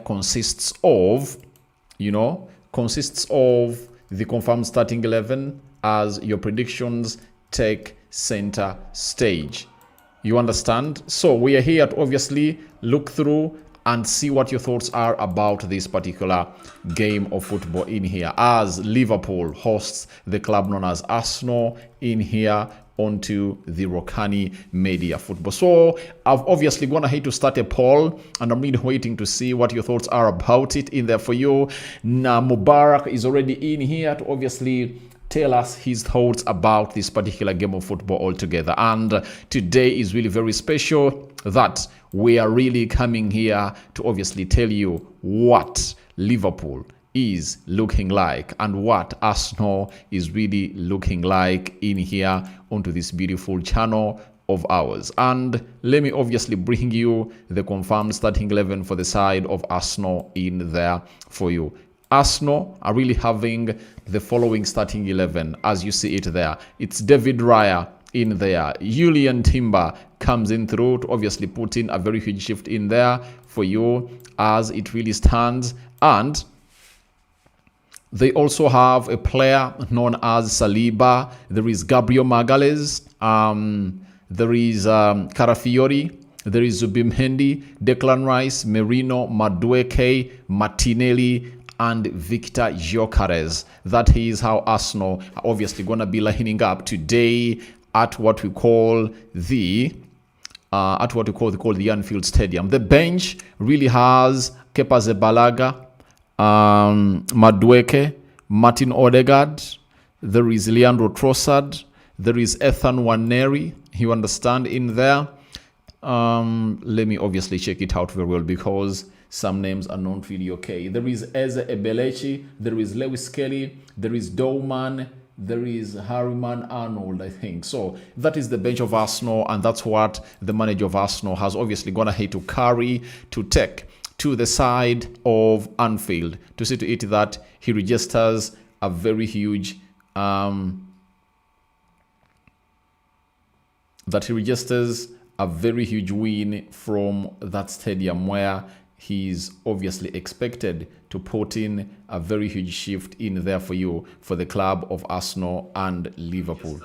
consists of, consists of the confirmed starting 11 as your predictions take center stage. You understand? So we are here to obviously look through and see what your thoughts are about this particular game of football in here, as Liverpool hosts the club known as Arsenal in here onto the Rokani Media Football. So I've obviously gone ahead to start a poll, and I'm really waiting to see what your thoughts are about it in there for you. Now Mubarak is already in here to obviously tell us his thoughts about this particular game of football altogether. And today is really very special that we are really coming here to obviously tell you what Liverpool is looking like and what Arsenal is really looking like in here onto this beautiful channel of ours. And let me obviously bring you the confirmed starting 11 for the side of Arsenal in there for you. Arsenal are really having the following starting 11 as you see it there. It's David Raya in there. Julian Timber comes in through to obviously put in a very huge shift in there for you as it really stands. And they also have a player known as Saliba. There is Gabriel Magalhaes. There is Carafiori. There is Zubimhendi, Declan Rice, Merino, Madueke, Martinelli, and Victor Gyokeres. That is how Arsenal are obviously going to be lining up today at what we call the Anfield Stadium. The bench really has Kepa Zabalaga, Madueke, Martin Odegaard. There is Leandro Trossard. There is Ethan Nwaneri. You understand in there. Let me obviously check it out very well because some names are not really okay. There is Eze Ebelechi, there is Lewis Kelly, there is Dowman, there is Harriman Arnold, I think. So that is the bench of Arsenal, and that's what the manager of Arsenal has obviously gone ahead to carry to take to the side of Anfield to see to it that he registers a very huge win from that stadium where he's obviously expected to put in a very huge shift in there for you for the club of Arsenal and Liverpool.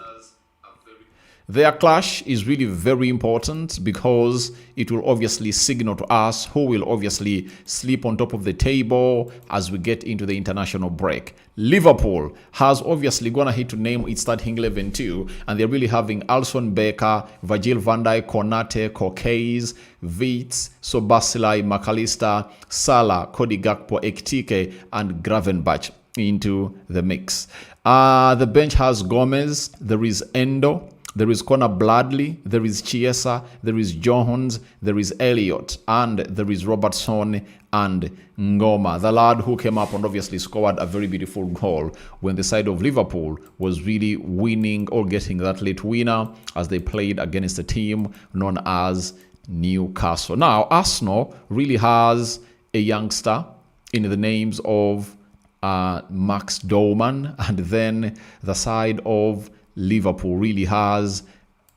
Their clash is really very important because it will obviously signal to us who will obviously sleep on top of the table as we get into the international break. Liverpool has obviously gone ahead to name its starting 11 too, and they're really having Alisson Becker, Virgil van Dijk, Konate, Gyokeres, Vitz, Sobaslai, McAllister, Salah, Cody Gakpo, Ekitike, and Gravenberch into the mix. The bench has Gomez, there is Endo, there is Conor Bradley, there is Chiesa, there is Jones, there is Elliott, and there is Robertson and Ngoma, the lad who came up and obviously scored a very beautiful goal when the side of Liverpool was really winning or getting that late winner as they played against a team known as Newcastle. Now, Arsenal really has a youngster in the names of Max Dowman, and then the side of Liverpool really has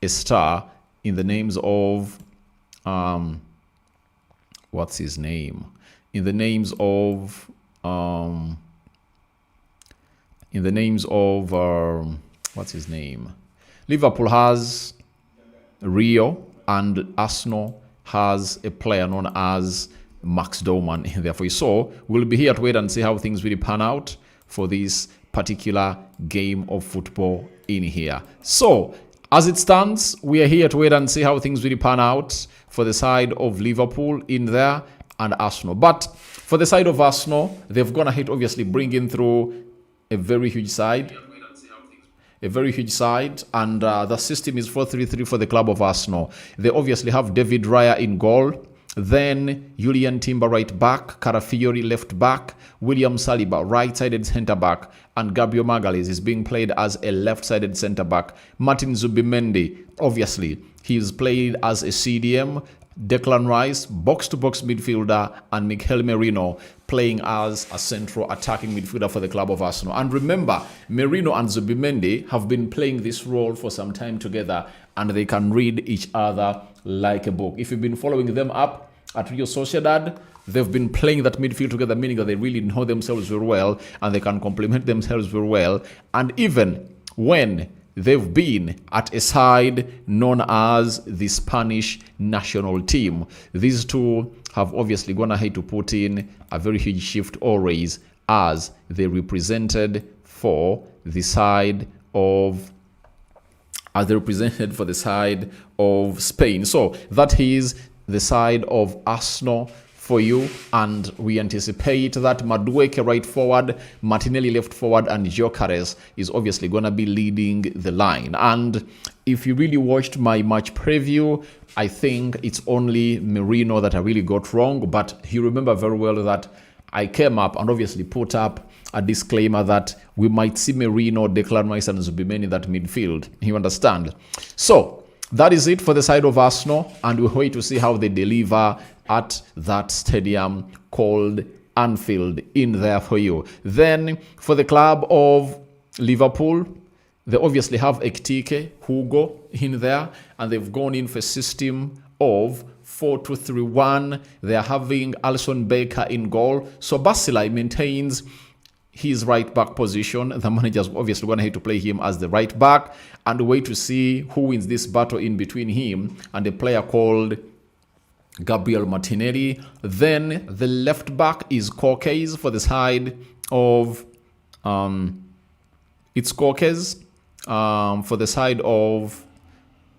a star in the names of what's his name? In the names of what's his name? Liverpool has Rio, and Arsenal has a player known as Max Dowman in there for you. So we'll be here to wait and see how things really pan out for this particular game of football in here. So as it stands, we are here to wait and see how things really pan out for the side of Liverpool in there and Arsenal. But for the side of Arsenal, they've gone ahead obviously bringing through a very huge side. And the system is 4-3-3 for the club of Arsenal. They obviously have David Raya in goal. Then Julian Timber right back, Carafiori left back, William Saliba right-sided centre-back, and Gabriel Magalhaes is being played as a left-sided centre-back. Martin Zubimendi, obviously, he's played as a CDM. Declan Rice, box-to-box midfielder, and Mikel Merino playing as a central attacking midfielder for the club of Arsenal. And remember, Merino and Zubimendi have been playing this role for some time together, and they can read each other like a book. If you've been following them up at Real Sociedad, they've been playing that midfield together, meaning that they really know themselves very well and they can complement themselves very well. And even when they've been at a side known as the Spanish national team, these two have obviously gone ahead to put in a very huge shift always, as they represented for the side of Spain. So that is the side of Arsenal for you, and we anticipate that Madueke right forward, Martinelli left forward, and Gyokeres is obviously going to be leading the line. And if you really watched my match preview, I think it's only Merino that I really got wrong, but you remember very well that I came up and obviously put up a disclaimer that we might see Merino, Declan Rice, and Zubimendi in that midfield. You understand? So that is it for the side of Arsenal, and we'll wait to see how they deliver at that stadium called Anfield in there for you. Then for the club of Liverpool, they obviously have Ekitike, Hugo in there, and they've gone in for a system of 4-2-3-1. They are having Alisson Becker in goal. So Basilai maintains his right back position. The manager's obviously going to have to play him as the right back, and wait to see who wins this battle in between him and a player called Gabriel Martinelli. Then the left back is Gyokeres for the side of Gyokeres for the side of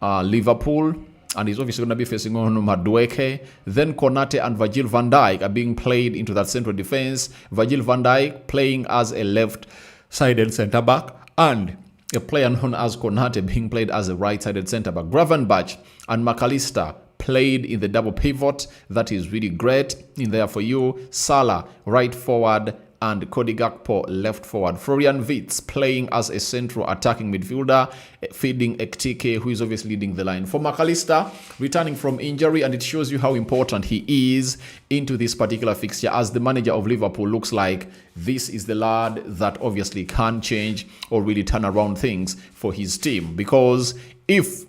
Liverpool, and he's obviously going to be facing on Madueke. Then Konate and Virgil van Dijk are being played into that central defense. Virgil van Dijk playing as a left-sided centre back, and a player known as Konate being played as a right-sided centre back. Gravenberch and McAllister played in the double pivot. That is really great in there for you. Salah right forward and Cody Gakpo left forward. Florian Wirtz playing as a central attacking midfielder, feeding Ekitike, who is obviously leading the line. For McAllister, returning from injury, and it shows you how important he is into this particular fixture, as the manager of Liverpool looks like this is the lad that obviously can change or really turn around things for his team. Because if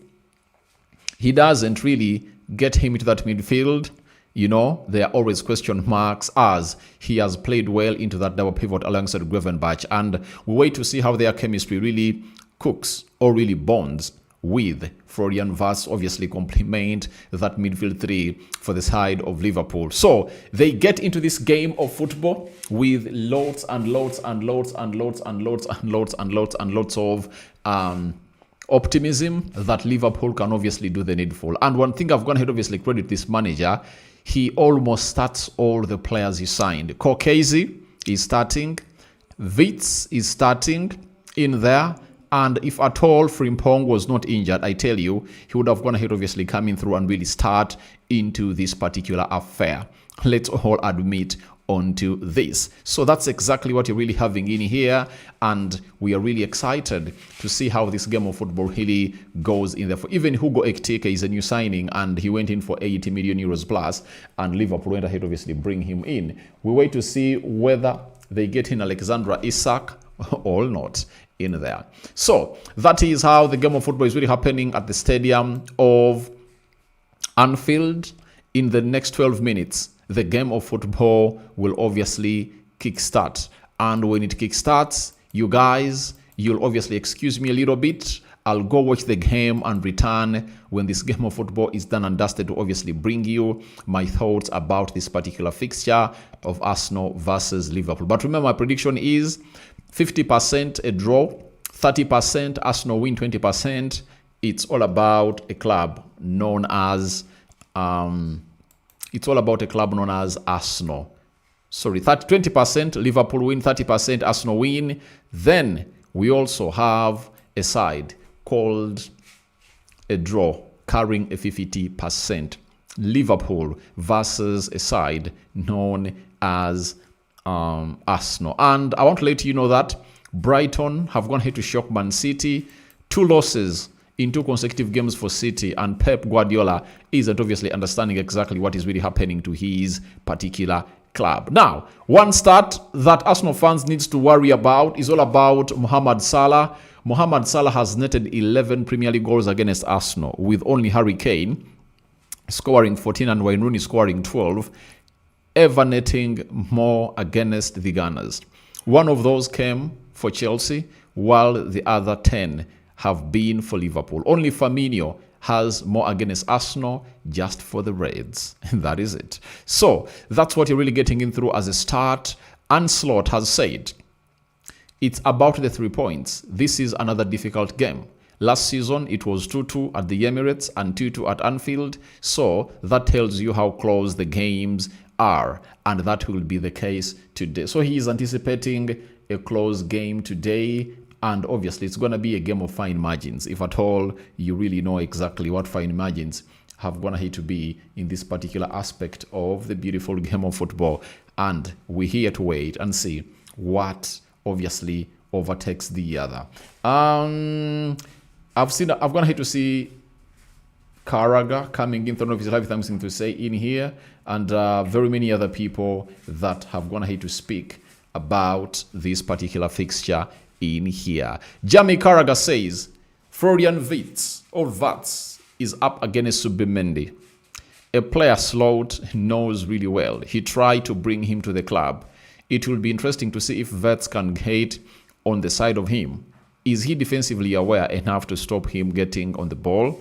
he doesn't really get him into that midfield, you know, there are always question marks, as he has played well into that double pivot alongside Gravenberch. And we wait to see how their chemistry really cooks or really bonds with Florian Wirtz, obviously complement that midfield three for the side of Liverpool. So they get into this game of football with loads of optimism that Liverpool can obviously do the needful. And one thing I've gone ahead obviously credit this manager, he almost starts all the players he signed. Gyokeres is starting, Wirtz is starting in there, and if at all Frimpong was not injured, I tell you, he would have gone ahead obviously coming through and really start into this particular affair. Let's all admit onto this. So that's exactly what you're really having in here, and we are really excited to see how this game of football really goes in there. For even Hugo Ekitike is a new signing, and he went in for 80 million euros plus, and Liverpool went ahead obviously bring him in. We wait to see whether they get in Alexandra Isak or not in there. So that is how the game of football is really happening at the stadium of Anfield. In the next 12 minutes, the game of football will obviously kickstart. And when it kickstarts, you guys, you'll obviously excuse me a little bit. I'll go watch the game and return when this game of football is done and dusted to obviously bring you my thoughts about this particular fixture of Arsenal versus Liverpool. But remember, my prediction is 50% a draw, 30% Arsenal win, 20%. It's all about a club known as Arsenal. Sorry, 20% Liverpool win, 30% Arsenal win. Then we also have a side called a draw, carrying a 50%. Liverpool versus a side known as Arsenal. And I want to let you know that Brighton have gone ahead to shock Man City. 2 losses in 2 consecutive games for City, and Pep Guardiola isn't obviously understanding exactly what is really happening to his particular club. Now, one stat that Arsenal fans needs to worry about is all about Mohamed Salah. Mohamed Salah has netted 11 Premier League goals against Arsenal, with only Harry Kane scoring 14 and Wayne Rooney scoring 12. ever netting more against the Gunners. One of those came for Chelsea, while the other 10 have been for Liverpool. Only Firmino has more against Arsenal, just for the Reds. That is it. So that's what you're really getting in through as a start. Ancelot has said it's about the 3 points. This is another difficult game. Last season, it was 2-2 at the Emirates and 2-2 at Anfield. So that tells you how close the games are. And that will be the case today. So he is anticipating a close game today. And obviously, it's going to be a game of fine margins. If at all, you really know exactly what fine margins have going to be in this particular aspect of the beautiful game of football. And we're here to wait and see what obviously overtakes the other. I'm going to see Carragher coming in. I don't know if you have something to say in here, and very many other people that have gone ahead to speak about this particular fixture in here. Jamie Carragher says Florian Wirtz is up against Subimendi, a player Slot knows really well. He tried to bring him to the club. It will be interesting to see if Wirtz can get on the side of him. Is he defensively aware enough to stop him getting on the ball?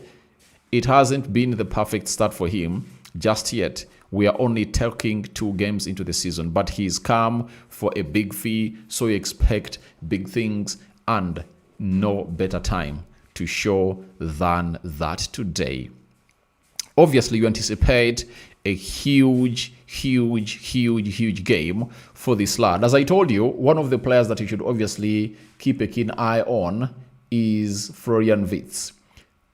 It hasn't been the perfect start for him just yet. We are only taking 2 games into the season, but he's come for a big fee, so you expect big things, and no better time to show than that today. Obviously, you anticipate a huge game for this lad. As I told you, one of the players that you should obviously keep a keen eye on is Florian Wirtz.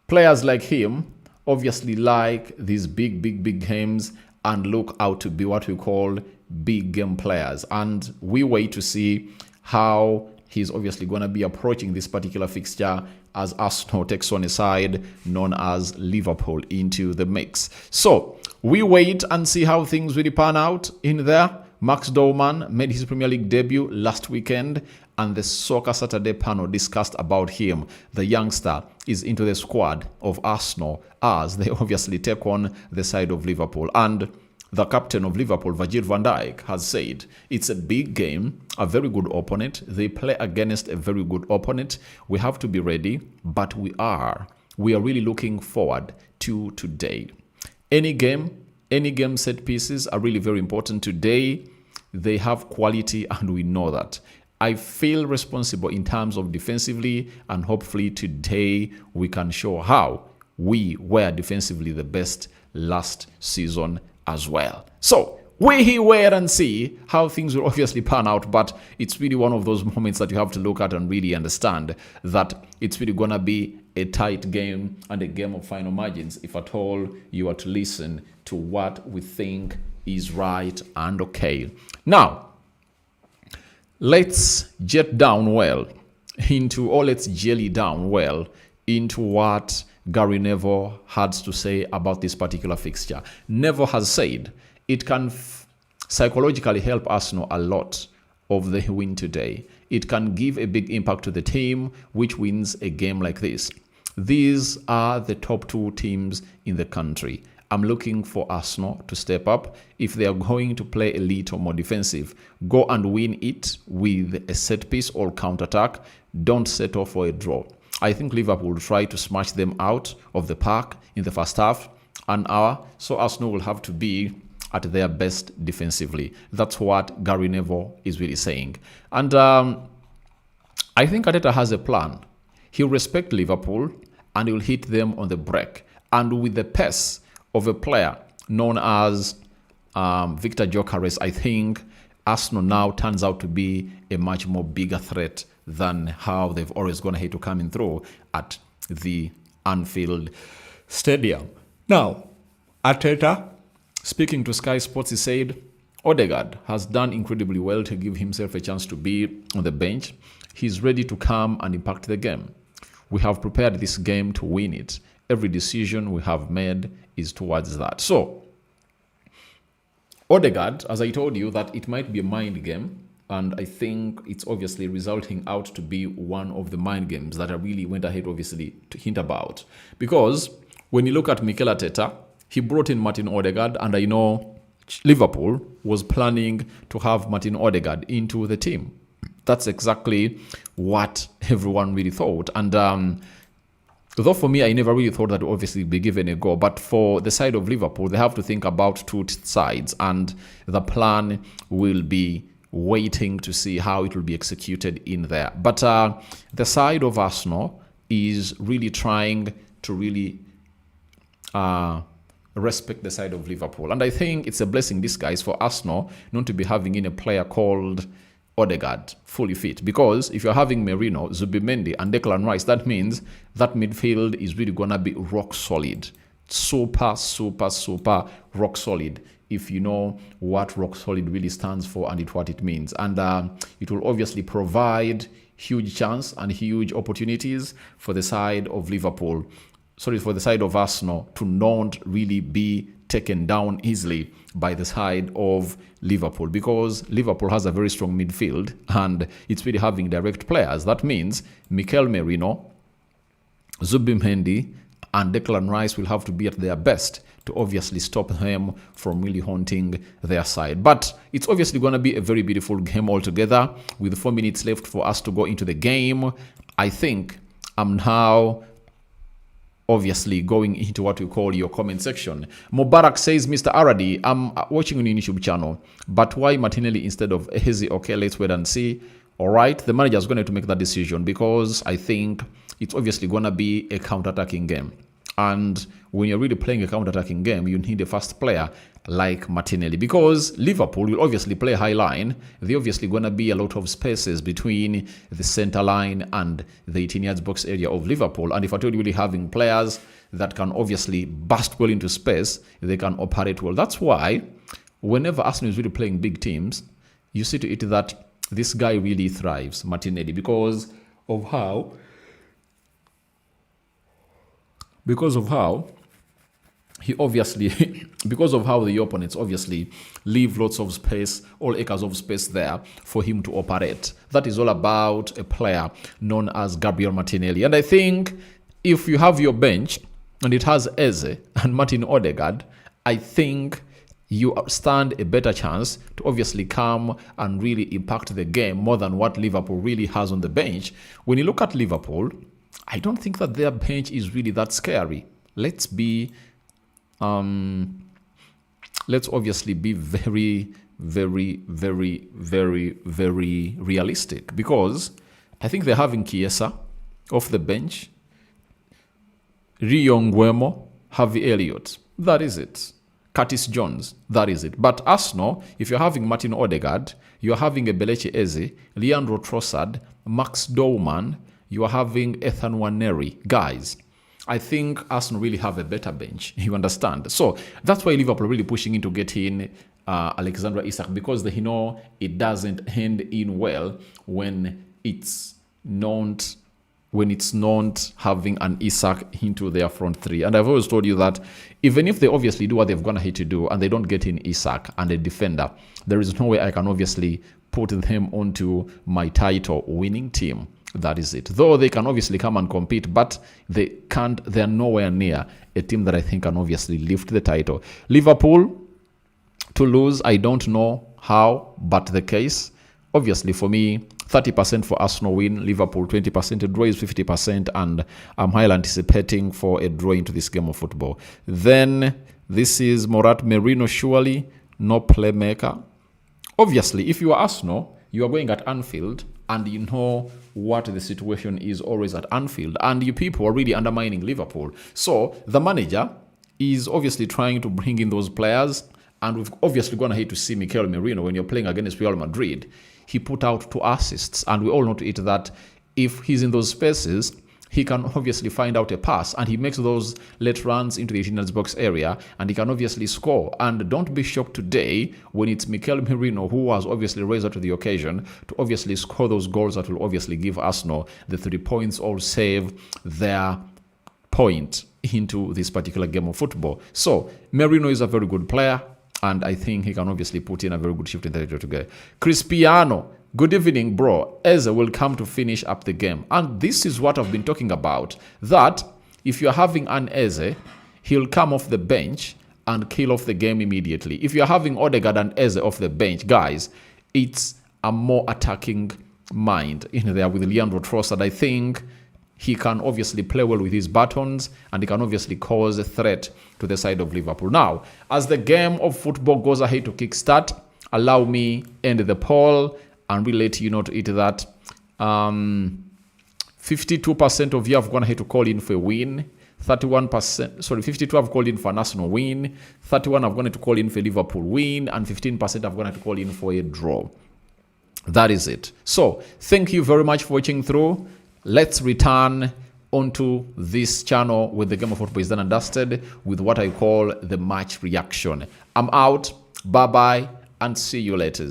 Players like him obviously like these big games and look out to be what we call big game players. And we wait to see how he's obviously going to be approaching this particular fixture as Arsenal takes on a side known as Liverpool into the mix. So we wait and see how things really pan out in there. Max Dorman made his Premier League debut last weekend, and the Soccer Saturday panel discussed about him. The youngster is into the squad of Arsenal as they obviously take on the side of Liverpool. And the captain of Liverpool, Virgil van Dijk, has said it's a big game, a very good opponent. They play against a very good opponent. We have to be ready, but we are really looking forward to today. Any game set pieces are really very important today. They have quality, and we know that. I feel responsible in terms of defensively, and hopefully today we can show how we were defensively the best last season as well. So we wait and see how things will obviously pan out, but it's really one of those moments that you have to look at and really understand that it's really gonna be a tight game and a game of final margins if at all you are to listen to what we think is right and okay. Now, let's jet down well into, or let's jelly down well into what Gary Neville had to say about this particular fixture. Neville has said it can psychologically help Arsenal a lot of the win today. It can give a big impact to the team which wins a game like this. These are the top 2 teams in the country. I'm looking for Arsenal to step up. If they are going to play a little more defensive, go and win it with a set piece or counter-attack. Don't settle for a draw. I think Liverpool will try to smash them out of the park in the first half, an hour. So Arsenal will have to be at their best defensively. That's what Gary Neville is really saying. And I think Arteta has a plan. He'll respect Liverpool and he'll hit them on the break. And with the pace of a player known as Victor Gyokeres, I think Arsenal now turns out to be a much more bigger threat than how they've always gone ahead to coming through at the Anfield Stadium. Now, Arteta, speaking to Sky Sports, he said Odegaard has done incredibly well to give himself a chance to be on the bench. He's ready to come and impact the game. We have prepared this game to win it. Every decision we have made is towards that. So, Odegaard, as I told you, that it might be a mind game, and I think it's obviously resulting out to be one of the mind games that I really went ahead, obviously, to hint about. Because when you look at Mikel Arteta, he brought in Martin Odegaard, and I know Liverpool was planning to have Martin Odegaard into the team. That's exactly what everyone really thought. And though for me, I never really thought that would obviously be given a go. But for the side of Liverpool, they have to think about two sides. And the plan will be waiting to see how it will be executed in there. But the side of Arsenal is really trying to really respect the side of Liverpool. And I think it's a blessing in disguise for Arsenal not to be having in a player called Odegaard fully fit, because if you're having Merino, Zubimendi and Declan Rice, that means that midfield is really gonna be rock solid, super rock solid, if you know what rock solid really stands for and what it means. And it will obviously provide huge chance and huge opportunities for the side of Liverpool, for the side of Arsenal to not really be taken down easily by the side of Liverpool, because Liverpool has a very strong midfield and it's really having direct players. That means Mikel Merino, Zubimendi and Declan Rice will have to be at their best to obviously stop them from really haunting their side. But it's obviously going to be a very beautiful game altogether. With 4 minutes left for us to go into the game, I think I'm now obviously going into what we call your comment section. Mubarak says, Mr. Aradi, I'm watching on your YouTube channel, but why Martinelli instead of Eze? Okay, let's wait and see. All right, the manager is going to have to make that decision, because I think it's obviously going to be a counter-attacking game. And when you're really playing a counter-attacking game, you need a fast player like Martinelli, because Liverpool will obviously play high line. They're obviously going to be a lot of spaces between the center line and the 18 yards box area of Liverpool. And if at all you're really having players that can obviously burst well into space, they can operate well. That's why whenever Arsenal is really playing big teams, you see to it that this guy really thrives, Martinelli, because of how he obviously, because of how the opponents obviously leave lots of space, all acres of space there for him to operate. That is all about a player known as Gabriel Martinelli. And I think if you have your bench and it has Eze and Martin Odegaard, I think you stand a better chance to obviously come and really impact the game more than what Liverpool really has on the bench. When you look at Liverpool, I don't think that their bench is really that scary. Let's obviously be very realistic, because I think they're having Chiesa off the bench, Rio Nguemo, Harvey Elliott. That is it. Curtis Jones. That is it. But Arsenal, if you're having Martin Odegaard, you're having Ebelechi Eze, Leandro Trossard, Max Dowman, you are having Ethan Nwaneri. Guys, I think Arsenal really have a better bench. You understand? So that's why Liverpool are really pushing into getting Alexander Isak, because they know it doesn't end in well when it's not having an Isak into their front three. And I've always told you that even if they obviously do what they've gonna hate to do and they don't get in Isak and a defender, there is no way I can obviously put them onto my title winning team. That is it. Though they can obviously come and compete, but they can't. They're nowhere near a team that I think can obviously lift the title. Liverpool to lose, I don't know how, but the case, obviously for me, 30% for Arsenal win, Liverpool 20%, a draw is 50%, and I'm highly anticipating for a draw into this game of football. Then this is Morat Merino, surely no playmaker. Obviously, if you are Arsenal, you are going at Anfield, and you know what the situation is always at Anfield, and you people are really undermining Liverpool. So the manager is obviously trying to bring in those players, and we've obviously gonna hate to see Mikel Merino when you're playing against Real Madrid. He put out 2 assists, and we all know to it that if he's in those spaces, he can obviously find out a pass, and he makes those late runs into the 18 yards box area, and he can obviously score. And don't be shocked today when it's Mikel Merino who has obviously raised up to the occasion to obviously score those goals that will obviously give Arsenal the 3 points or save their point into this particular game of football. So Merino is a very good player, and I think he can obviously put in a very good shift in the territory together. Cristiano, good evening, bro. Eze will come to finish up the game. And this is what I've been talking about, that if you're having an Eze, he'll come off the bench and kill off the game immediately. If you're having Odegaard and Eze off the bench, guys, it's a more attacking mind in there with Leandro Trossard. I think he can obviously play well with his buttons, and he can obviously cause a threat to the side of Liverpool. Now, as the game of football goes ahead to kickstart, allow me end the poll and we'll let you know to it that 52% of you have gone ahead to call in for a win. 52 have called in for an Arsenal win. 31 have gone ahead to call in for a Liverpool win, and 15% have gone ahead to call in for a draw. That is it. So, thank you very much for watching through. Let's return onto this channel with the game of football is done and dusted with what I call the match reaction. I'm out. Bye-bye and see you later.